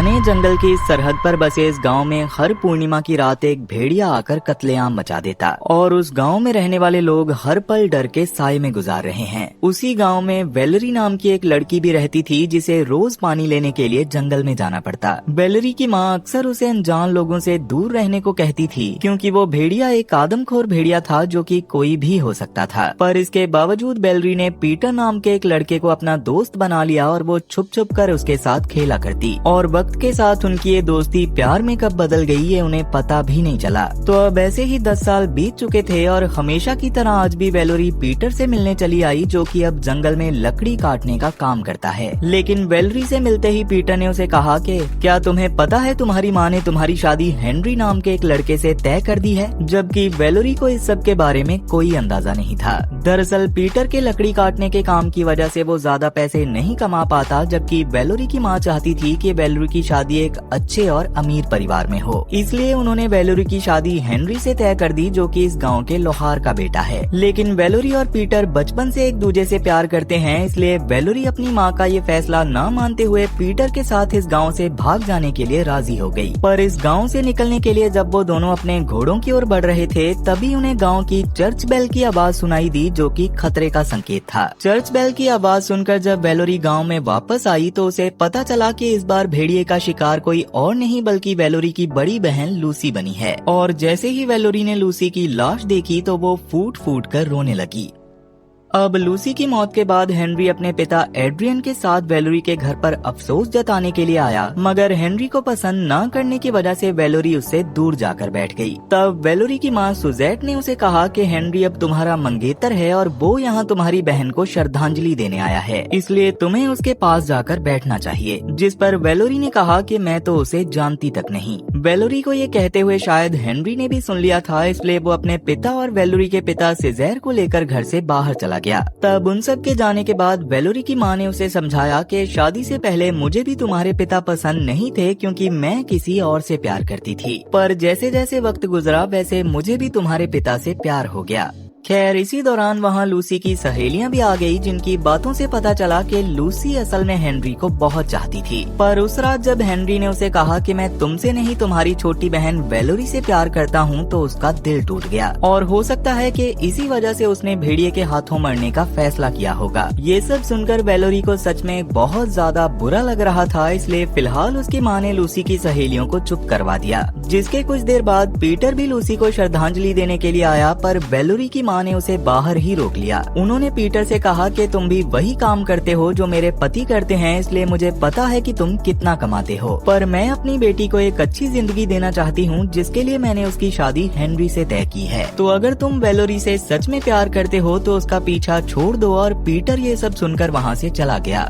घने जंगल की सरहद पर बसे इस गांव में हर पूर्णिमा की रात एक भेड़िया आकर कत्लेआम मचा देता और उस गांव में रहने वाले लोग हर पल डर के साए में गुजार रहे हैं। उसी गांव में वेलेरी नाम की एक लड़की भी रहती थी जिसे रोज पानी लेने के लिए जंगल में जाना पड़ता। वेलेरी की माँ अक्सर उसे अनजान लोगों से दूर रहने को कहती थी क्योंकि वो भेड़िया एक आदमखोर भेड़िया था जो कि कोई भी हो सकता था। पर इसके बावजूद वेलेरी ने पीटर नाम के एक लड़के को अपना दोस्त बना लिया और वो छुप छुप कर उसके साथ खेला करती और वक्त के साथ उनकी ये दोस्ती प्यार में कब बदल गई ये उन्हें पता भी नहीं चला। तो अब ऐसे ही 10 साल बीत चुके थे और हमेशा की तरह आज भी वेलेरी पीटर से मिलने चली आई जो कि अब जंगल में लकड़ी काटने का काम करता है। लेकिन वेलेरी से मिलते ही पीटर ने उसे कहा कि क्या तुम्हें पता है तुम्हारी माँ ने तुम्हारी शादी हेनरी नाम के एक लड़के से तय कर दी है, जबकि वेलेरी को इस सब के बारे में कोई अंदाजा नहीं था। दरअसल पीटर के लकड़ी काटने के काम की वजह से वो ज्यादा पैसे नहीं कमा पाता, जबकि वेलेरी की माँ चाहती थी कि वेलेरी की शादी एक अच्छे और अमीर परिवार में हो। इसलिए उन्होंने वेलेरी की शादी हेनरी से तय कर दी जो कि इस गांव के लोहार का बेटा है। लेकिन वेलेरी और पीटर बचपन से एक दूसरे से प्यार करते हैं, इसलिए वेलेरी अपनी माँ का ये फैसला न मानते हुए पीटर के साथ इस गांव से भाग जाने के लिए राजी हो गई। पर इस गांव से निकलने के लिए जब वो दोनों अपने घोड़ों की ओर बढ़ रहे थे तभी उन्हें गांव की चर्च बेल की आवाज सुनाई दी जो कि खतरे का संकेत था। चर्च बेल की आवाज सुनकर जब वेलेरी गांव में वापस आई तो उसे पता चला कि इस बार भेड़िए का शिकार कोई और नहीं बल्कि वेलेरी की बड़ी बहन लूसी बनी है। और जैसे ही वेलेरी ने लूसी की लाश देखी तो वो फूट फूट कर रोने लगी। अब लूसी की मौत के बाद हेनरी अपने पिता एड्रियन के साथ वेलेरी के घर पर अफसोस जताने के लिए आया, मगर हेनरी को पसंद न करने की वजह से वेलेरी उससे दूर जाकर बैठ गई। तब वेलेरी की माँ सुजेट ने उसे कहा कि हेनरी अब तुम्हारा मंगेतर है और वो यहाँ तुम्हारी बहन को श्रद्धांजलि देने आया है, इसलिए तुम्हें उसके पास जाकर बैठना चाहिए। जिस पर वेलेरी ने कहा कि मैं तो उसे जानती तक नहीं। वेलेरी को ये कहते हुए शायद हेनरी ने भी सुन लिया था, इसलिए वो अपने पिता और वेलेरी के पिता सिजेर को लेकर घर से बाहर चला गया। तब उन सब के जाने के बाद वेलेरी की माँ ने उसे समझाया कि शादी से पहले मुझे भी तुम्हारे पिता पसंद नहीं थे क्योंकि मैं किसी और से प्यार करती थी, पर जैसे जैसे वक्त गुजरा वैसे मुझे भी तुम्हारे पिता से प्यार हो गया। खैर इसी दौरान वहाँ लूसी की सहेलियां भी आ गई जिनकी बातों से पता चला कि लूसी असल में हेनरी को बहुत चाहती थी। पर उस रात जब हेनरी ने उसे कहा कि मैं तुमसे नहीं तुम्हारी छोटी बहन वेलेरी से प्यार करता हूँ तो उसका दिल टूट गया और हो सकता है कि इसी वजह से उसने भेड़िए के हाथों मरने का फैसला किया होगा। ये सब सुनकर वेलेरी को सच में बहुत ज्यादा बुरा लग रहा था, इसलिए फिलहाल उसकी माँ ने लूसी की सहेलियों को चुप करवा दिया। जिसके कुछ देर बाद पीटर भी लूसी को श्रद्धांजलि देने के लिए आया, पर वेलेरी की ने उसे बाहर ही रोक लिया। उन्होंने पीटर से कहा कि तुम भी वही काम करते हो जो मेरे पति करते हैं, इसलिए मुझे पता है कि तुम कितना कमाते हो, पर मैं अपनी बेटी को एक अच्छी जिंदगी देना चाहती हूँ जिसके लिए मैंने उसकी शादी हेनरी से तय की है। तो अगर तुम वेलेरी से सच में प्यार करते हो तो उसका पीछा छोड़ दो। और पीटर ये सब सुनकर वहाँ से चला गया।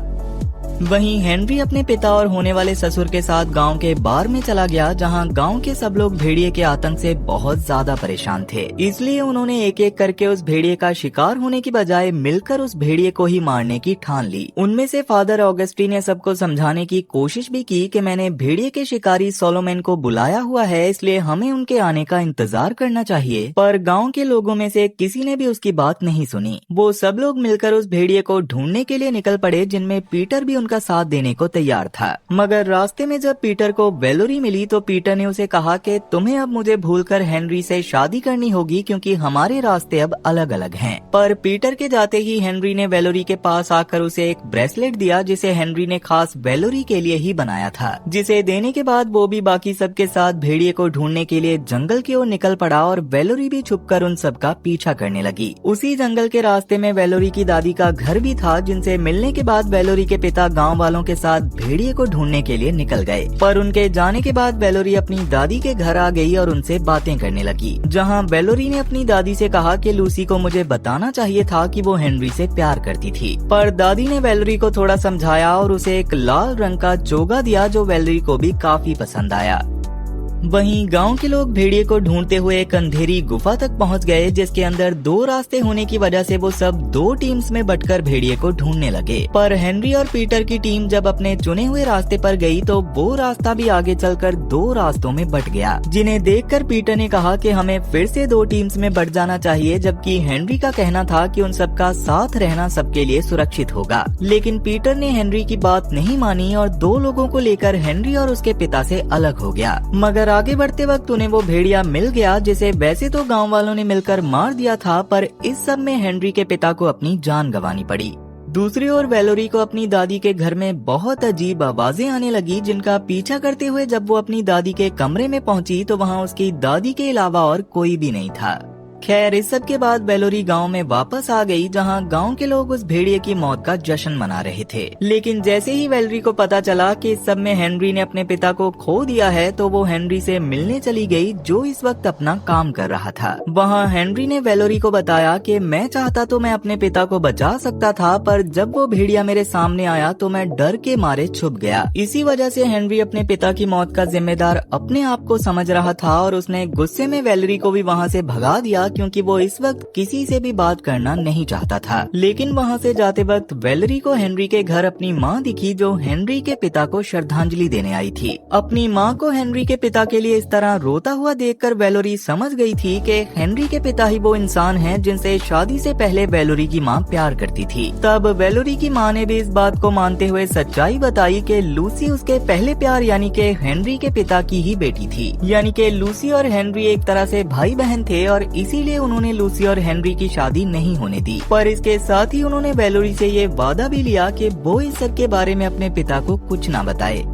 वहीं हेनरी अपने पिता और होने वाले ससुर के साथ गांव के बार में चला गया जहां गांव के सब लोग भेड़िए के आतंक से बहुत ज्यादा परेशान थे, इसलिए उन्होंने एक एक करके उस भेड़िए का शिकार होने की बजाय मिलकर उस भेड़िए को ही मारने की ठान ली। उनमें से फादर ऑगस्टीन ने सबको समझाने की कोशिश भी की कि मैंने भेड़िए के शिकारी सोलोमन को बुलाया हुआ है, इसलिए हमें उनके आने का इंतजार करना चाहिए, पर गाँव के लोगों में से किसी ने भी उसकी बात नहीं सुनी। वो सब लोग मिलकर उस भेड़िए को ढूंढने के लिए निकल पड़े जिनमें पीटर भी का साथ देने को तैयार था। मगर रास्ते में जब पीटर को वेलेरी मिली तो पीटर ने उसे कहा कि तुम्हें अब मुझे भूलकर हेनरी से शादी करनी होगी क्योंकि हमारे रास्ते अब अलग अलग हैं। पर पीटर के जाते ही हेनरी ने वेलेरी के पास आकर उसे एक ब्रेसलेट दिया जिसे हेनरी ने खास वेलेरी के लिए ही बनाया था, जिसे देने के बाद वो भी बाकी सबके साथ भेड़िए को ढूंढने के लिए जंगल की ओर निकल पड़ा और वेलेरी भी छुपकर उन सबका पीछा करने लगी। उसी जंगल के रास्ते में वेलेरी की दादी का घर भी था, जिनसे मिलने के बाद वेलेरी के पिता गांव वालों के साथ भेड़िए को ढूंढने के लिए निकल गए। पर उनके जाने के बाद वेलेरी अपनी दादी के घर आ गई और उनसे बातें करने लगी, जहां वेलेरी ने अपनी दादी से कहा कि लूसी को मुझे बताना चाहिए था कि वो हेनरी से प्यार करती थी। पर दादी ने वेलेरी को थोड़ा समझाया और उसे एक लाल रंग का चोगा दिया जो वेलेरी को भी काफी पसंद आया। वहीं गांव के लोग भेड़िए को ढूंढते हुए एक अंधेरी गुफा तक पहुंच गए, जिसके अंदर 2 रास्ते होने की वजह से वो सब 2 टीम्स में बंटकर भेड़िए को ढूंढने लगे। पर हेनरी और पीटर की टीम जब अपने चुने हुए रास्ते पर गई तो वो रास्ता भी आगे चलकर 2 रास्तों में बंट गया, जिन्हें देखकर पीटर ने कहा कि हमें फिर से 2 टीम्स में बंट जाना चाहिए, जबकि हेनरी का कहना था कि उन सबका साथ रहना सबके लिए सुरक्षित होगा। लेकिन पीटर ने हेनरी की बात नहीं मानी और 2 लोगों को लेकर हेनरी और उसके पिता से अलग हो गया। मगर आगे बढ़ते वक्त उन्हें वो भेड़िया मिल गया, जिसे वैसे तो गांव वालों ने मिलकर मार दिया था, पर इस सब में हेनरी के पिता को अपनी जान गंवानी पड़ी। दूसरी ओर वेलोरी को अपनी दादी के घर में बहुत अजीब आवाजें आने लगी, जिनका पीछा करते हुए जब वो अपनी दादी के कमरे में पहुंची तो वहां उसकी दादी के अलावा और कोई भी नहीं था। खैर, इस सब के बाद वेलोरी गांव में वापस आ गई, जहां गांव के लोग उस भेड़िए की मौत का जश्न मना रहे थे। लेकिन जैसे ही वेलोरी को पता चला कि इस सब में हेनरी ने अपने पिता को खो दिया है, तो वो हेनरी से मिलने चली गई, जो इस वक्त अपना काम कर रहा था। वहां हेनरी ने वेलोरी को बताया कि मैं चाहता तो मैं अपने पिता को बचा सकता था, पर जब वो भेड़िया मेरे सामने आया तो मैं डर के मारे छुप गया। इसी वजह से हेनरी अपने पिता की मौत का जिम्मेदार अपने आप को समझ रहा था और उसने गुस्से में वेलोरी को भी वहाँ से भगा दिया, क्योंकि वो इस वक्त किसी से भी बात करना नहीं चाहता था। लेकिन वहाँ से जाते वक्त वेलेरी को हेनरी के घर अपनी माँ दिखी, जो हेनरी के पिता को श्रद्धांजलि देने आई थी। अपनी माँ को हेनरी के पिता के लिए इस तरह रोता हुआ देखकर वेलेरी समझ गई थी कि हेनरी के पिता ही वो इंसान हैं जिनसे शादी से पहले वेलेरी की माँ प्यार करती थी। तब वेलेरी की माँ ने भी इस बात को मानते हुए सच्चाई बताई कि लूसी उसके पहले प्यार यानी कि हेनरी के पिता की ही बेटी थी। यानी कि लूसी और हेनरी एक तरह से भाई बहन थे और इसीलिए उन्होंने लूसी और हेनरी की शादी नहीं होने दी। पर इसके साथ ही उन्होंने वेलेरी से ये वादा भी लिया कि वो इस सब के बारे में अपने पिता को कुछ ना बताए।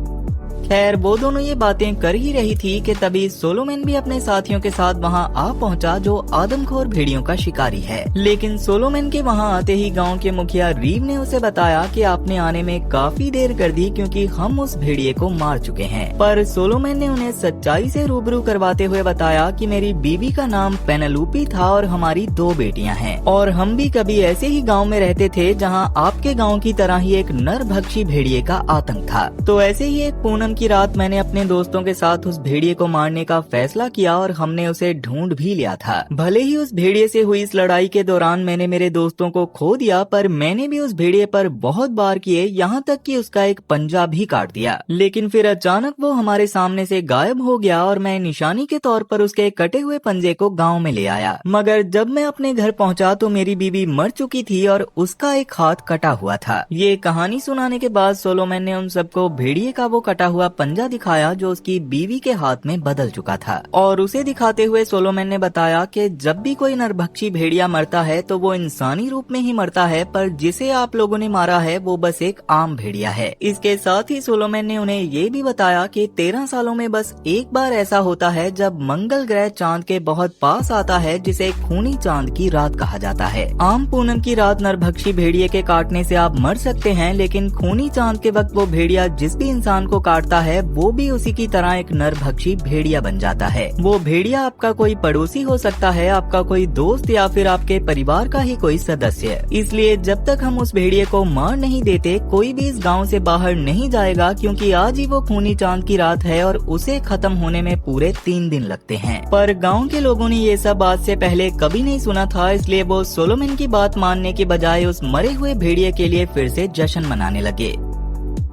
खैर, वो दोनों ये बातें कर ही रही थी कि तभी सोलोमन भी अपने साथियों के साथ वहाँ आ पहुँचा, जो आदमखोर भेड़ियों का शिकारी है। लेकिन सोलोमन के वहाँ आते ही गांव के मुखिया रीव ने उसे बताया कि आपने आने में काफी देर कर दी, क्योंकि हम उस भेड़िए को मार चुके हैं। पर सोलोमन ने उन्हें सच्चाई से रूबरू करवाते हुए बताया कि मेरी बीवी का नाम पेनेलोपी था और हमारी 2 बेटियां हैं, और हम भी कभी ऐसे ही गाँव में रहते थे जहाँ आपके गाँव की तरह ही एक नरभक्षी भेड़िए का आतंक था। तो ऐसे ही एक पूनम की रात मैंने अपने दोस्तों के साथ उस भेड़िए को मारने का फैसला किया और हमने उसे ढूंढ भी लिया था। भले ही उस भेड़िए से हुई इस लड़ाई के दौरान मैंने मेरे दोस्तों को खो दिया, पर मैंने भी उस भेड़िए पर बहुत बार किए, यहाँ तक कि उसका एक पंजा भी काट दिया। लेकिन फिर अचानक वो हमारे सामने से गायब हो गया और मैं निशानी के तौर पर उसके कटे हुए पंजे को गाँव में ले आया। मगर जब मैं अपने घर पहुँचा तो मेरी बीवी मर चुकी थी और उसका एक हाथ कटा हुआ था। ये कहानी सुनाने के बाद सोलोमन ने उन सबको भेड़िए का वो कटा हुआ पंजा दिखाया, जो उसकी बीवी के हाथ में बदल चुका था। और उसे दिखाते हुए सोलोमन ने बताया कि जब भी कोई नरभक्षी भेड़िया मरता है तो वो इंसानी रूप में ही मरता है, पर जिसे आप लोगों ने मारा है वो बस एक आम भेड़िया है। इसके साथ ही सोलोमन ने उन्हें ये भी बताया कि 13 सालों में बस एक बार ऐसा होता है जब मंगल ग्रह चांद के बहुत पास आता है, जिसे खूनी चांद की रात कहा जाता है। आम पूनम की रात नरभक्षी भेड़िए के काटने से आप मर सकते हैं, लेकिन खूनी चांद के वक्त वो भेड़िया जिस भी इंसान को काटता है वो भी उसी की तरह एक नरभक्षी भेड़िया बन जाता है। वो भेड़िया आपका कोई पड़ोसी हो सकता है, आपका कोई दोस्त या फिर आपके परिवार का ही कोई सदस्य। इसलिए जब तक हम उस भेड़िए को मार नहीं देते, कोई भी इस गांव से बाहर नहीं जाएगा, क्योंकि आज ही वो खूनी चांद की रात है और उसे खत्म होने में पूरे 3 दिन लगते हैं। पर गाँव के लोगों ने ये सब आज से पहले कभी नहीं सुना था, इसलिए वो सोलोमन की बात मानने की बजाय उस मरे हुए भेड़िए के लिए फिर से जश्न मनाने लगे।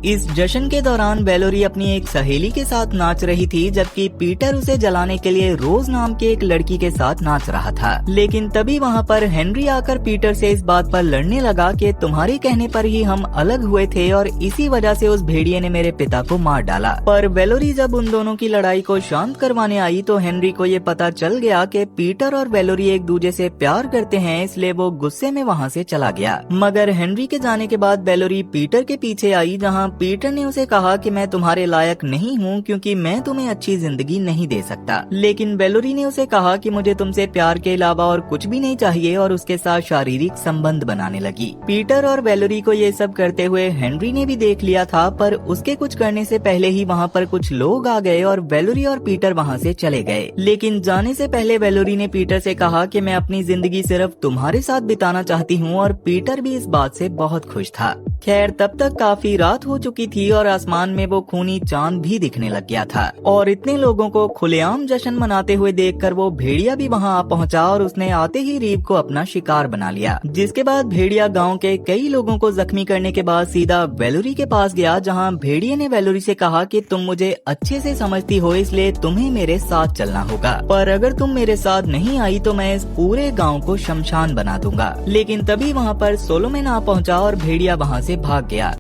इस जश्न के दौरान वेलेरी अपनी एक सहेली के साथ नाच रही थी, जबकि पीटर उसे जलाने के लिए रोज नाम के एक लड़की के साथ नाच रहा था। लेकिन तभी वहाँ पर हेनरी आकर पीटर से इस बात पर लड़ने लगा कि तुम्हारे कहने पर ही हम अलग हुए थे और इसी वजह से उस भेड़िए ने मेरे पिता को मार डाला। पर वेलेरी जब उन दोनों की लड़ाई को शांत करवाने आई तो हेनरी को ये पता चल गया कि पीटर और वेलेरी एक दूसरे से प्यार करते हैं, इसलिए वो गुस्से में वहाँ से चला गया। मगर हेनरी के जाने के बाद वेलेरी पीटर के पीछे आई, जहाँ पीटर ने उसे कहा कि मैं तुम्हारे लायक नहीं हूँ, क्योंकि मैं तुम्हें अच्छी जिंदगी नहीं दे सकता। लेकिन वेलेरी ने उसे कहा कि मुझे तुमसे प्यार के अलावा और कुछ भी नहीं चाहिए, और उसके साथ शारीरिक संबंध बनाने लगी। पीटर और वेलेरी को ये सब करते हुए हेनरी ने भी देख लिया था, पर उसके कुछ करने से पहले ही वहाँ पर कुछ लोग आ गए और वेलेरी और पीटर वहाँ से चले गए। लेकिन जाने से पहले वेलेरी ने पीटर से कहा कि मैं अपनी जिंदगी सिर्फ तुम्हारे साथ बिताना चाहती हूँ, और पीटर भी इस बात से बहुत खुश था। खैर, तब तक काफी रात हो चुकी थी और आसमान में वो खूनी चांद भी दिखने लग गया था। और इतने लोगों को खुलेआम जश्न मनाते हुए देखकर वो भेड़िया भी वहाँ आ पहुँचा और उसने आते ही रीब को अपना शिकार बना लिया। जिसके बाद भेड़िया गाँव के कई लोगों को जख्मी करने के बाद सीधा वेलोरी के पास गया, जहाँ भेड़िया ने वेलोरी से कहा कि तुम मुझे अच्छे से समझती हो, इसलिए तुम्हें मेरे साथ चलना होगा, पर अगर तुम मेरे साथ नहीं आई तो मैं इस पूरे गांव को शमशान बना दूंगा। लेकिन तभी वहां पर सोलोमन आ पहुंचा और भेड़िया वहां से भाग गया।